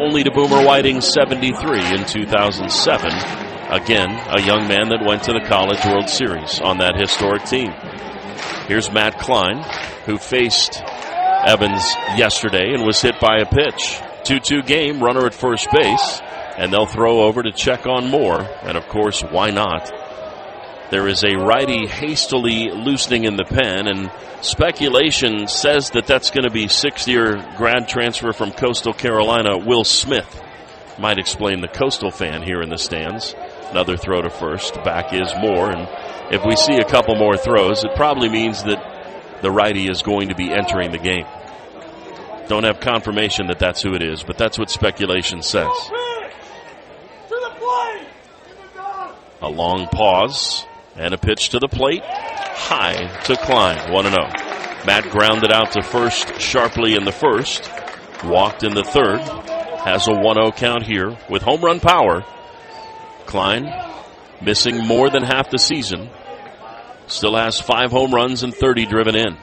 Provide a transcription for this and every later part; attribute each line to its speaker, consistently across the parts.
Speaker 1: only to Boomer Whiting's 73 in 2007. Again, a young man that went to the College World Series on that historic team. Here's Matt Klein, who faced Evans yesterday and was hit by a pitch. 2-2 game, runner at first base, and they'll throw over to check on Moore. And of course, why not? There is a righty hastily loosening in the pen, and speculation says that that's going to be sixth-year grad transfer from Coastal Carolina, Will Smith. Might explain the Coastal fan here in the stands. Another throw to first. Back is Moore, and if we see a couple more throws, it probably means that the righty is going to be entering the game. Don't have confirmation that that's who it is, but that's what speculation says. A long pause and a pitch to the plate. High to Klein, 1-0. Matt grounded out to first sharply in the first. Walked in the third. Has a 1-0 count here with home run power. Klein missing more than half the season. Still has 5 home runs and 30 driven in.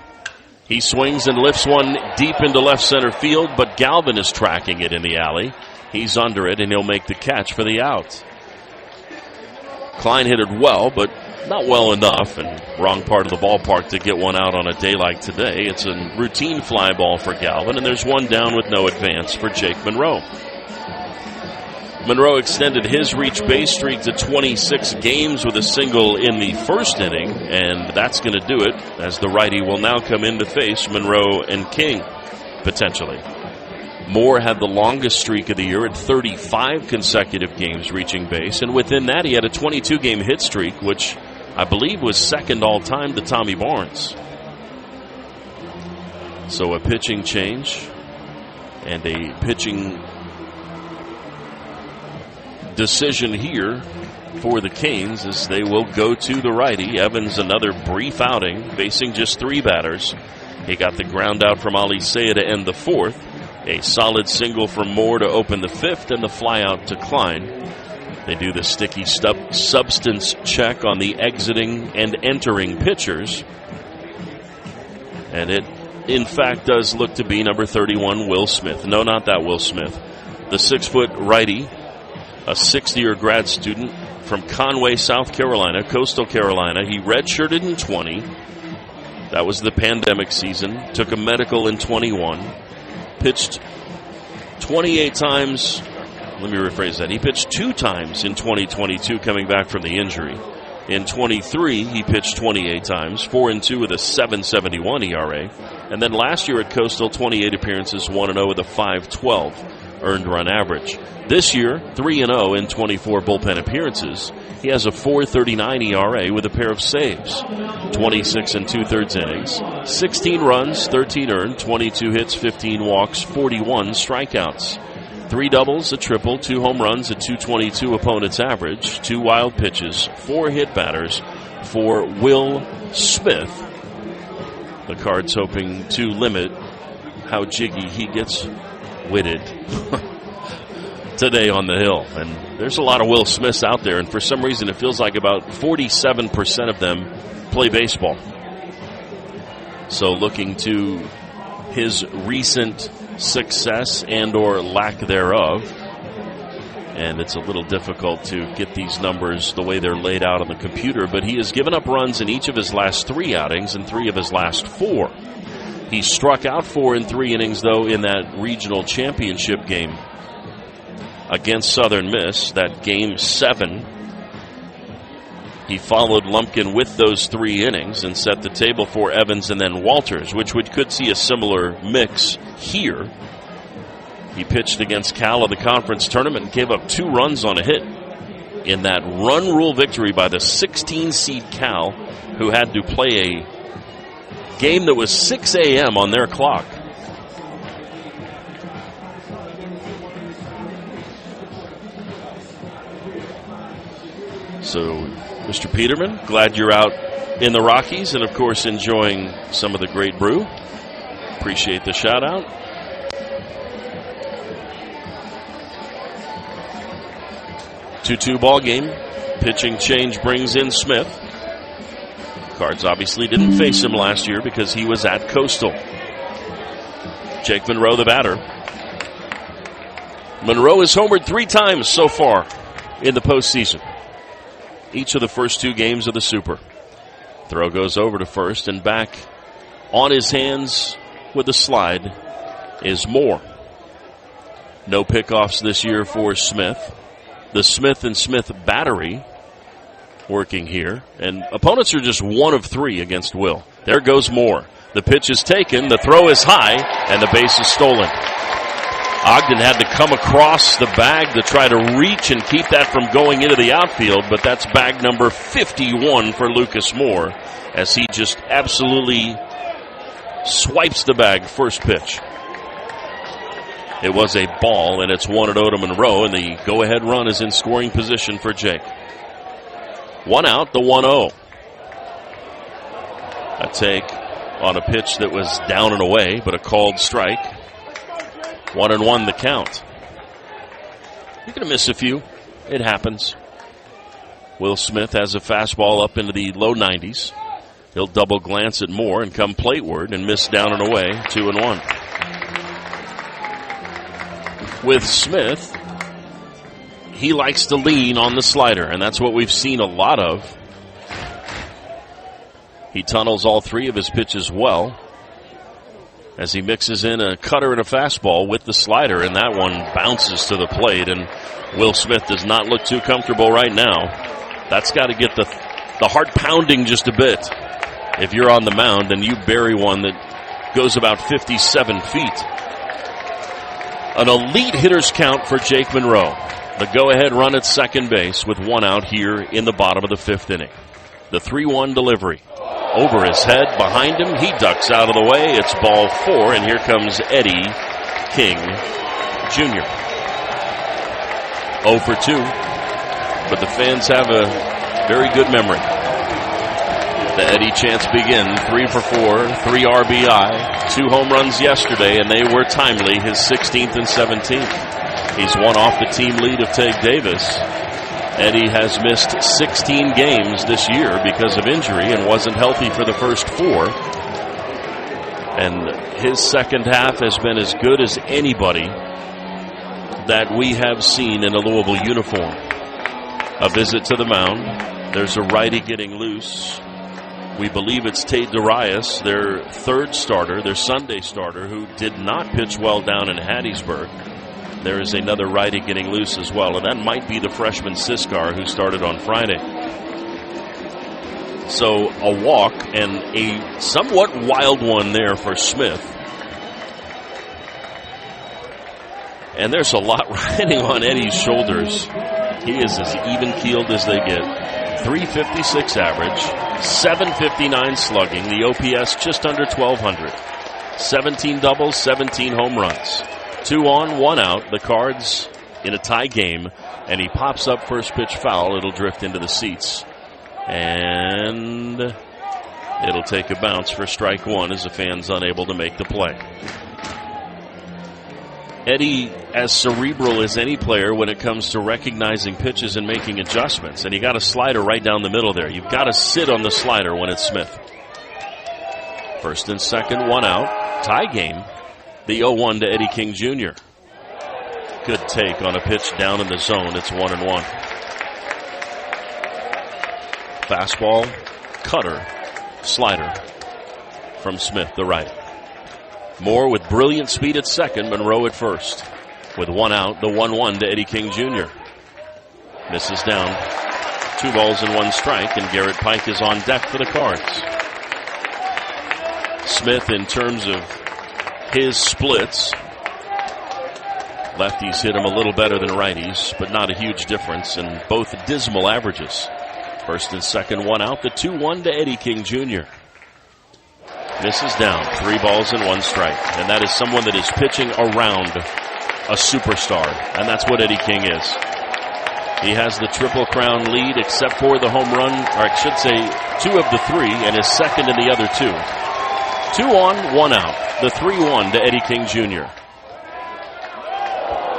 Speaker 1: He swings and lifts one deep into left center field, but Galvin is tracking it in the alley. He's under it, and he'll make the catch for the out. Klein hit it well, but not well enough, and wrong part of the ballpark to get one out on a day like today. It's a routine fly ball for Galvin, and there's one down with no advance for Jake Monroe. Monroe extended his reach base streak to 26 games with a single in the first inning, and that's going to do it, as the righty will now come in to face Monroe and King, potentially. Moore had the longest streak of the year at 35 consecutive games reaching base, and within that he had a 22-game hit streak, which I believe was second all-time to Tommy Barnes. So a pitching change and a pitching decision here for the Canes as they will go to the righty. Evans, another brief outing, facing just 3 batters. He got the ground out from Ali Seiya to end the 4th. A solid single from Moore to open the 5th, and the fly out to Klein. They do the sticky substance check on the exiting and entering pitchers. And it, in fact, does look to be number 31, Will Smith. No, not that Will Smith. The 6-foot righty, a 6th-year grad student from Conway, South Carolina, Coastal Carolina. He redshirted in 20. That was the pandemic season. Took a medical in 21. Pitched 28 times. Let me rephrase that. He pitched 2 times in 2022 coming back from the injury. In 23, he pitched 28 times, 4-2 with a 7.71 ERA. And then last year at Coastal, 28 appearances, 1-0 with a 5.12 earned run average. This year, 3-0 in 24 bullpen appearances. He has a 4.39 ERA with a pair of saves. 26 2/3 innings, 16 runs, 13 earned, 22 hits, 15 walks, 41 strikeouts. 3 doubles, a triple, 2 home runs, a .222 opponent's average, 2 wild pitches, 4 hit batters for Will Smith. The Cards hoping to limit how jiggy he gets witted today on the hill. And there's a lot of Will Smiths out there, and for some reason it feels like about 47% of them play baseball. So looking to his recent success and or lack thereof, and it's a little difficult to get these numbers the way they're laid out on the computer, but he has given up runs in each of his last 3 outings and 3 of his last 4. He struck out 4 in 3 innings, though, in that regional championship game against Southern Miss, that Game 7. He followed Lumpkin with those 3 innings and set the table for Evans and then Walters, which we could see a similar mix here. He pitched against Cal in the conference tournament and gave up 2 runs on a hit in that run rule victory by the 16-seed Cal, who had to play a game that was 6 a.m. on their clock. So, Mr. Peterman, glad you're out in the Rockies and, of course, enjoying some of the great brew. Appreciate the shout-out. Two-two ball game. Pitching change brings in Smith. Cards obviously didn't face him last year because he was at Coastal. Jake Monroe, the batter. Monroe has homered 3 times so far in the postseason. Each of the first 2 games of the Super. Throw goes over to first, and back on his hands with a slide is Moore. No pickoffs this year for Smith. The Smith and Smith battery working here, and opponents are just 1 of 3 against Will. There goes Moore. The pitch is taken, the throw is high, and the base is stolen. Ogden had to come across the bag to try to reach and keep that from going into the outfield, but that's bag number 51 for Lucas Moore as he just absolutely swipes the bag first pitch. It was a ball, and it's 1-0 to Monroe, and the go-ahead run is in scoring position for Jake. 1 out, the 1-0. A take on a pitch that was down and away, but a called strike. 1-1 the count. You're going to miss a few. It happens. Will Smith has a fastball up into the low 90s. He'll double glance at Moore and come plateward and miss down and away. 2-1. With Smith, he likes to lean on the slider, and that's what we've seen a lot of. He tunnels all 3 of his pitches well as he mixes in a cutter and a fastball with the slider, and that one bounces to the plate, and Will Smith does not look too comfortable right now. That's got to get the heart pounding just a bit. If you're on the mound and you bury one that goes about 57 feet. An elite hitter's count for Jake Monroe. The go-ahead run at second base with 1 out here in the bottom of the 5th inning. The 3-1 delivery. Over his head, behind him, he ducks out of the way. It's ball 4, and here comes Eddie King Jr. 0 for 2, but the fans have a very good memory. The Eddie chants begin. 3 for 4, 3 RBI, 2 home runs yesterday, and they were timely, his 16th and 17th. He's 1 off the team lead of Tate Davis. Eddie has missed 16 games this year because of injury and wasn't healthy for the first 4. And his second half has been as good as anybody that we have seen in a Louisville uniform. A visit to the mound. There's a righty getting loose. We believe it's Tate Darius, their 3rd starter, their Sunday starter, who did not pitch well down in Hattiesburg. There is another righty getting loose as well, and that might be the freshman Siskar who started on Friday. So a walk and a somewhat wild one there for Smith. And there's a lot riding on Eddie's shoulders. He is as even-keeled as they get. 356 average, 759 slugging, the OPS just under 1,200. 17 doubles, 17 home runs. 2 on, 1 out. The Cards in a tie game, and he pops up first pitch foul. It'll drift into the seats, and it'll take a bounce for strike 1 as the fan's unable to make the play. Eddie, as cerebral as any player when it comes to recognizing pitches and making adjustments, and he got a slider right down the middle there. You've got to sit on the slider when it's Smith. First and second, 1 out. Tie game. The 0-1 to Eddie King Jr. Good take on a pitch down in the zone. It's 1-1. Fastball, cutter, slider from Smith, the righty. Moore with brilliant speed at second, Monroe at first. With 1 out, the 1-1 to Eddie King Jr. Misses down. 2 balls and 1 strike, and Garrett Pike is on deck for the Cards. Smith, in terms of his splits, lefties hit him a little better than righties, but not a huge difference, and both dismal averages. First and second, 1 out, the 2-1 to Eddie King Jr. Misses down. 3 balls and 1 strike. And that is someone that is pitching around a superstar. And that's what Eddie King is. He has the Triple Crown lead except for the home run, or I should say 2 of the 3, and is second in the other 2. 2 on, 1 out. The 3-1 to Eddie King Jr.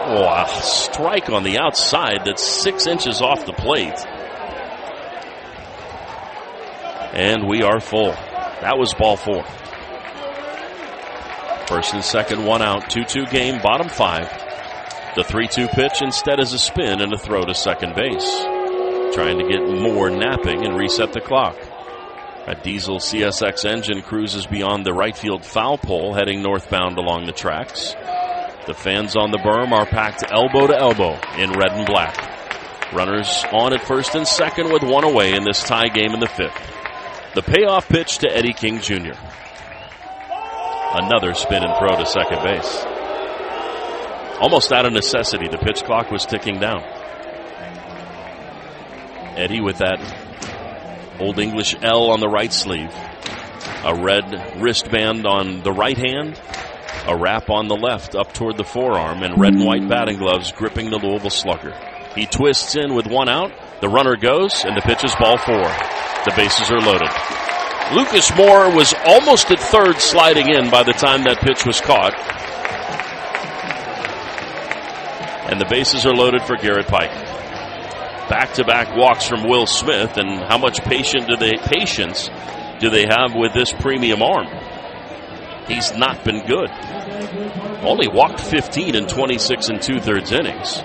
Speaker 1: Oh, a strike on the outside that's 6 inches off the plate. And we are full. That was ball 4. First and second, 1 out, 2-2 game, bottom 5. The 3-2 pitch instead is a spin and a throw to second base. Trying to get more napping and reset the clock. A diesel CSX engine cruises beyond the right field foul pole, heading northbound along the tracks. The fans on the berm are packed elbow to elbow in red and black. Runners on at first and second with one away in this tie game in the fifth. The payoff pitch to Eddie King Jr. Another spin and throw to second base. Almost out of necessity, the pitch clock was ticking down. Eddie with that Old English L on the right sleeve. A red wristband on the right hand. A wrap on the left up toward the forearm, and red and white batting gloves gripping the Louisville Slugger. He twists in with one out. The runner goes, and the pitch is ball 4. The bases are loaded. Lucas Moore was almost at third, sliding in by the time that pitch was caught. And the bases are loaded for Garrett Pike. Back-to-back walks from Will Smith, and how much patience do they have with this premium arm? He's not been good. Only walked 15 in 26 2/3 innings.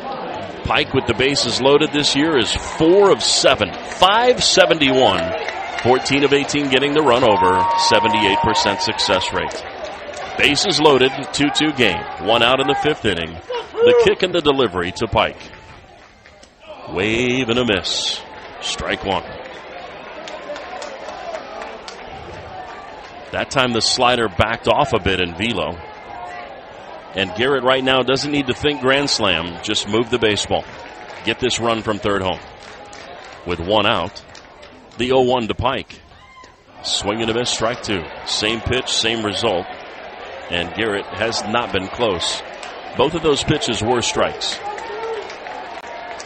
Speaker 1: Pike with the bases loaded this year is 4 of 7, 571, 14 of 18 getting the run over, 78% success rate. Bases loaded, 2-2 game, 1 out in the 5th inning. The kick and the delivery to Pike. Wave and a miss. Strike 1. That time the slider backed off a bit in velo. And Garrett right now doesn't need to think grand slam. Just move the baseball. Get this run from third home. With 1 out, the 0-1 to Pike. Swing and a miss, strike 2. Same pitch, same result. And Garrett has not been close. Both of those pitches were strikes.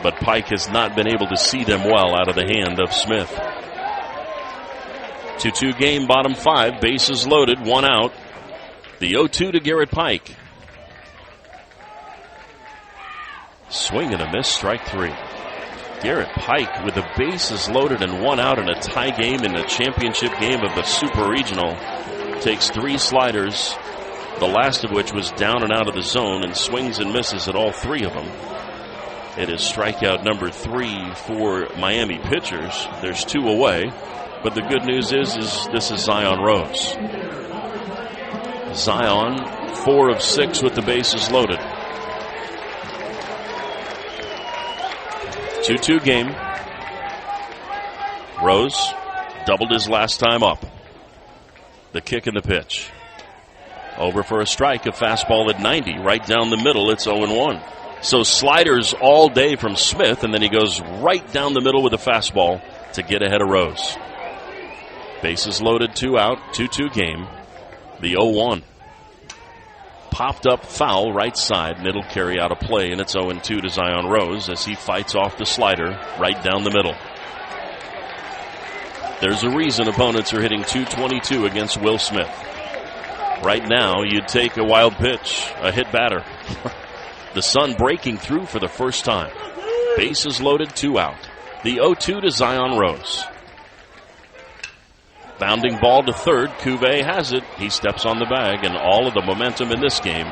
Speaker 1: But Pike has not been able to see them well out of the hand of Smith. 2-2 game, bottom 5, bases loaded, 1 out. The 0-2 to Garrett Pike. Swing and a miss, strike 3. Garrett Pike with the bases loaded and 1 out in a tie game in the championship game of the Super Regional. Takes 3 sliders, the last of which was down and out of the zone, and swings and misses at all 3 of them. It is strikeout number 3 for Miami pitchers. There's 2 away, but the good news is this is Zion Rose. Zion, 4 of 6 with the bases loaded. 2-2 game. Rose doubled his last time up. The kick and the pitch. Over for a strike, a fastball at 90, right down the middle. It's 0-1. So sliders all day from Smith, and then he goes right down the middle with a fastball to get ahead of Rose. Bases loaded, 2 out, 2-2 game. The 0-1. Popped up foul right side, and it'll carry out a play, and it's 0-2 to Zion Rose as he fights off the slider right down the middle. There's a reason opponents are hitting .222 against Will Smith. Right now, you'd take a wild pitch, a hit batter. The sun breaking through for the first time. Bases loaded, 2 out. The 0-2 to Zion Rose. Bounding ball to third. Cuvée has it. He steps on the bag, and all of the momentum in this game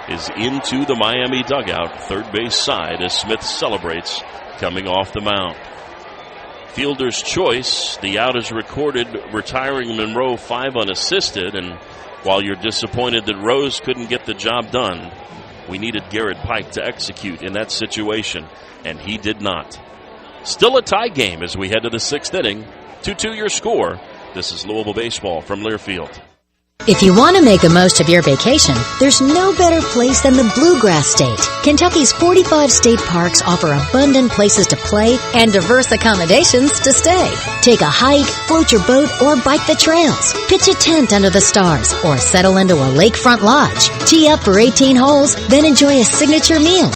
Speaker 1: is into the Miami dugout, third base side, as Smith celebrates coming off the mound. Fielder's choice. The out is recorded, retiring Monroe 5 unassisted, and while you're disappointed that Rose couldn't get the job done, we needed Garrett Pike to execute in that situation, and he did not. Still a tie game as we head to the 6th inning. 2-2 your score. This is Louisville Baseball from Learfield.
Speaker 2: If you want to make the most of your vacation, there's no better place than the Bluegrass State. Kentucky's 45 state parks offer abundant places to play and diverse accommodations to stay. Take a hike, float your boat, or bike the trails. Pitch a tent under the stars or settle into a lakefront lodge. Tee up for 18 holes, then enjoy a signature meal.